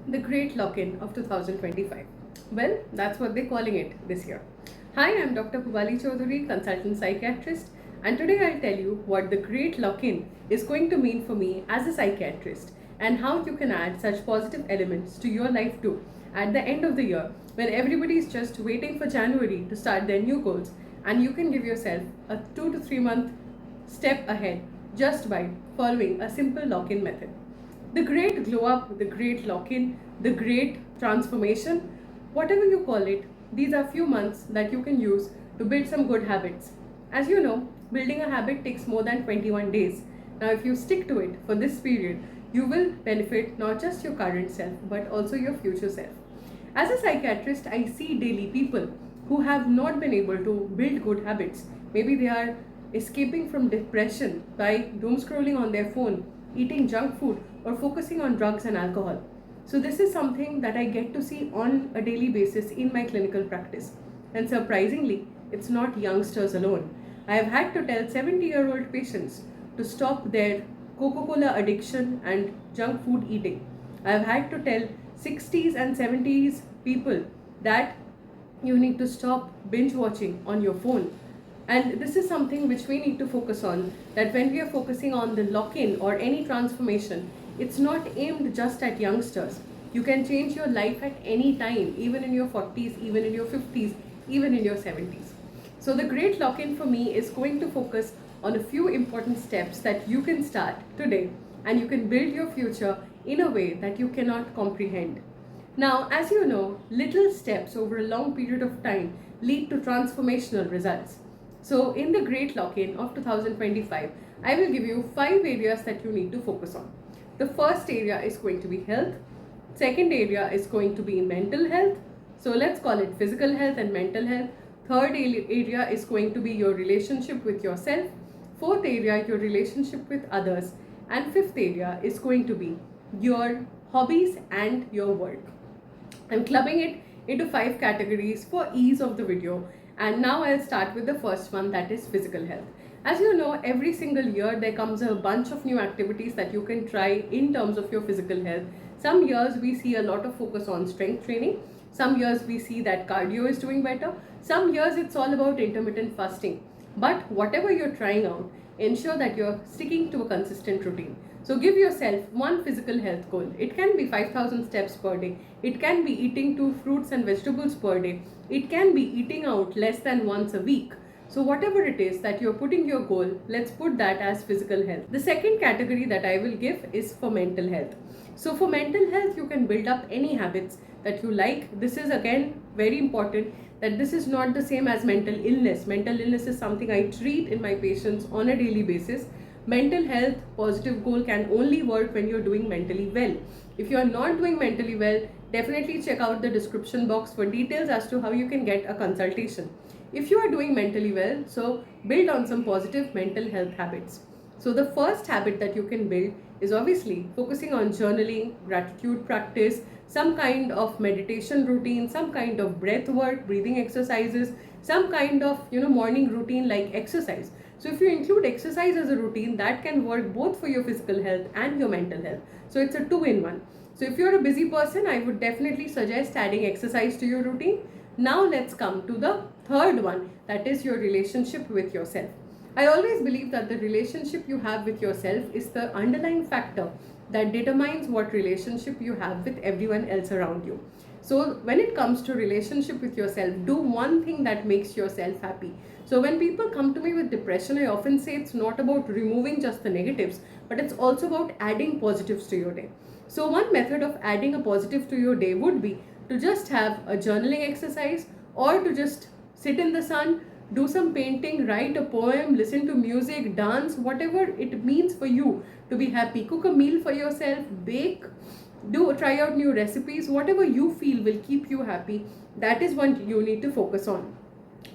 The great lock-in of 2025. Well, that's what they're calling it this year. Hi, I'm Dr. Pubali Chaudhary, consultant psychiatrist, and today I'll tell you what the great lock-in is going to mean for me as a psychiatrist and how you can add such positive elements to your life too at the end of the year when everybody's just waiting for January to start their new goals, and you can give yourself a 2 to 3 month step ahead just by following a simple lock-in method. The great glow up, the great lock in, the great transformation, whatever you call it, these are few months that you can use to build some good habits. As you know, building a habit takes more than 21 days. Now, if you stick to it for this period, you will benefit not just your current self but also your future self. As a psychiatrist, I see daily people who have not been able to build good habits. Maybe they are escaping from depression by doom scrolling on their phone, eating junk food, or focusing on drugs and alcohol. So, this is something that I get to see on a daily basis in my clinical practice. And surprisingly, it's not youngsters alone. I have had to tell 70-year-old patients to stop their Coca-Cola addiction and junk food eating. I have had to tell 60s and 70s people that you need to stop binge watching on your phone. And this is something which we need to focus on, that when we are focusing on the lock-in or any transformation, it's not aimed just at youngsters. You can change your life at any time, even in your 40s, even in your 50s, even in your 70s. So the great lock-in for me is going to focus on a few important steps that you can start today, and you can build your future in a way that you cannot comprehend. Now, as you know, little steps over a long period of time lead to transformational results. So, in the Great Lock-in of 2025, I will give you 5 areas that you need to focus on. The first area is going to be health. Second area is going to be mental health. So, let's call it physical health and mental health. Third area is going to be your relationship with yourself. Fourth area, your relationship with others. And fifth area is going to be your hobbies and your work. I'm clubbing it into 5 categories for ease of the video. And now I'll start with the first one, that is physical health. As you know, every single year there comes a bunch of new activities that you can try in terms of your physical health. Some years we see a lot of focus on strength training. Some years we see that cardio is doing better. Some years it's all about intermittent fasting. But whatever you're trying out, ensure that you're sticking to a consistent routine. So give yourself one physical health goal. It can be 5,000 steps per day. It can be eating 2 fruits and vegetables per day. It can be eating out less than once a week. So whatever it is that you're putting your goal, let's put that as physical health. The second category that I will give is for mental health. So for mental health, you can build up any habits that you like. This is again very important, that this is not the same as mental illness. Mental illness is something I treat in my patients on a daily basis. Mental health positive goal can only work when you're doing mentally well. If you're not doing mentally well, definitely check out the description box for details as to how you can get a consultation. If you are doing mentally well, so build on some positive mental health habits. So the first habit that you can build is obviously focusing on journaling, gratitude practice, some kind of meditation routine, some kind of breath work, breathing exercises, some kind of morning routine like exercise. So if you include exercise as a routine, that can work both for your physical health and your mental health. So it's a 2-in-1. So if you're a busy person, I would definitely suggest adding exercise to your routine. Now let's come to the third one, that is your relationship with yourself. I always believe that the relationship you have with yourself is the underlying factor that determines what relationship you have with everyone else around you. So when it comes to relationship with yourself, do one thing that makes yourself happy. So when people come to me with depression, I often say it's not about removing just the negatives, but it's also about adding positives to your day. So one method of adding a positive to your day would be to just have a journaling exercise, or to just sit in the sun, do some painting, write a poem, listen to music, dance, whatever it means for you to be happy. Cook a meal for yourself, bake, try out new recipes, whatever you feel will keep you happy. That is what you need to focus on.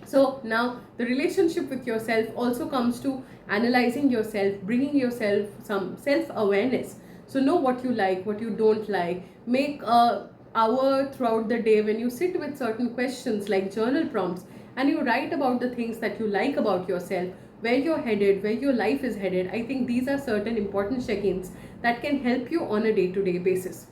So now the relationship with yourself also comes to analyzing yourself, bringing yourself some self-awareness. So know what you like, what you don't like. Make a hour throughout the day when you sit with certain questions like journal prompts, and you write about the things that you like about yourself, where you're headed, where your life is headed. I think these are certain important check-ins that can help you on a day-to-day basis.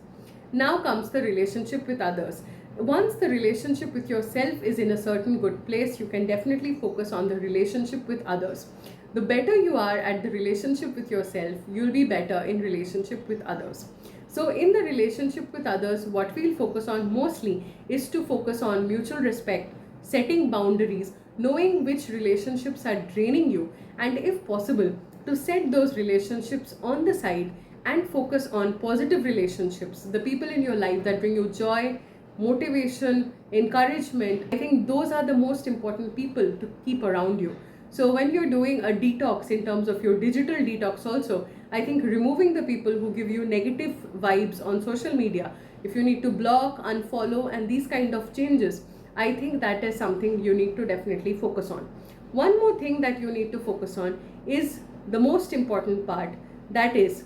Now comes the relationship with others. Once the relationship with yourself is in a certain good place, you can definitely focus on the relationship with others. The better you are at the relationship with yourself, you'll be better in relationship with others. So in the relationship with others, what we'll focus on mostly is to focus on mutual respect, setting boundaries, knowing which relationships are draining you, and if possible, to set those relationships on the side and focus on positive relationships, the people in your life that bring you joy, motivation, encouragement. I think those are the most important people to keep around you. So when you're doing a detox in terms of your digital detox also, I think removing the people who give you negative vibes on social media, if you need to block, unfollow and these kind of changes, I think that is something you need to definitely focus on. One more thing that you need to focus on is the most important part, that is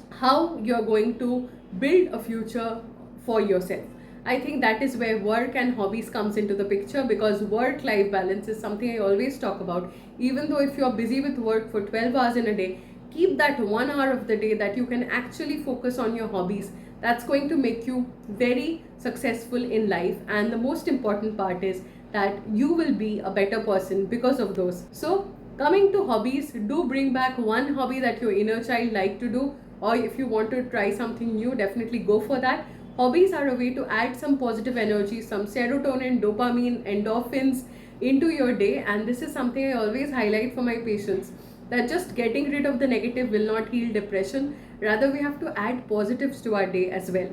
how you're going to build a future for yourself. I think that is where work and hobbies comes into the picture, because work life balance is something I always talk about. Even though if you're busy with work for 12 hours in a day, keep that 1 hour of the day that you can actually focus on your hobbies. That's going to make you very successful in life, and the most important part is that you will be a better person because of those. So coming to hobbies, do bring back one hobby that your inner child like to do, or if you want to try something new, definitely go for that. Hobbies are a way to add some positive energy, some serotonin, dopamine, endorphins into your day, and this is something I always highlight for my patients, that just getting rid of the negative will not heal depression. Rather, we have to add positives to our day as well.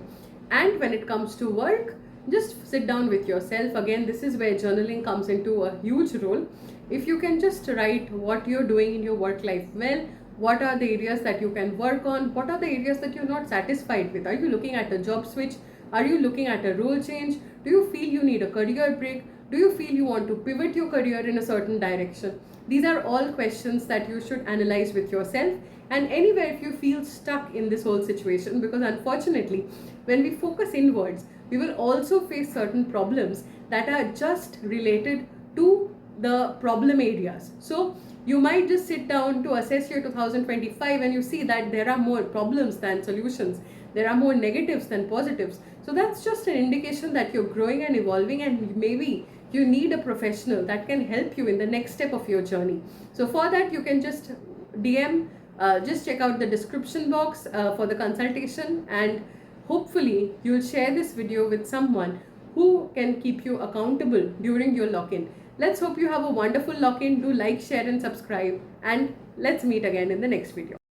And when it comes to work, just sit down with yourself. Again, this is where journaling comes into a huge role. If you can just write what you're doing in your work life well, what are the areas that you can work on, what are the areas that you're not satisfied with, are you looking at a job switch, are you looking at a role change, do you feel you need a career break, do you feel you want to pivot your career in a certain direction? These are all questions that you should analyze with yourself. And anywhere if you feel stuck in this whole situation, because unfortunately when we focus inwards, we will also face certain problems that are just related to the problem areas. So you might just sit down to assess your 2025 and you see that there are more problems than solutions, there are more negatives than positives. So that's just an indication that you're growing and evolving, and maybe you need a professional that can help you in the next step of your journey. So for that, you can just DM, just check out the description box for the consultation, and hopefully you'll share this video with someone who can keep you accountable during your lock-in. Let's hope you have a wonderful lock-in. Do like, share and subscribe, and let's meet again in the next video.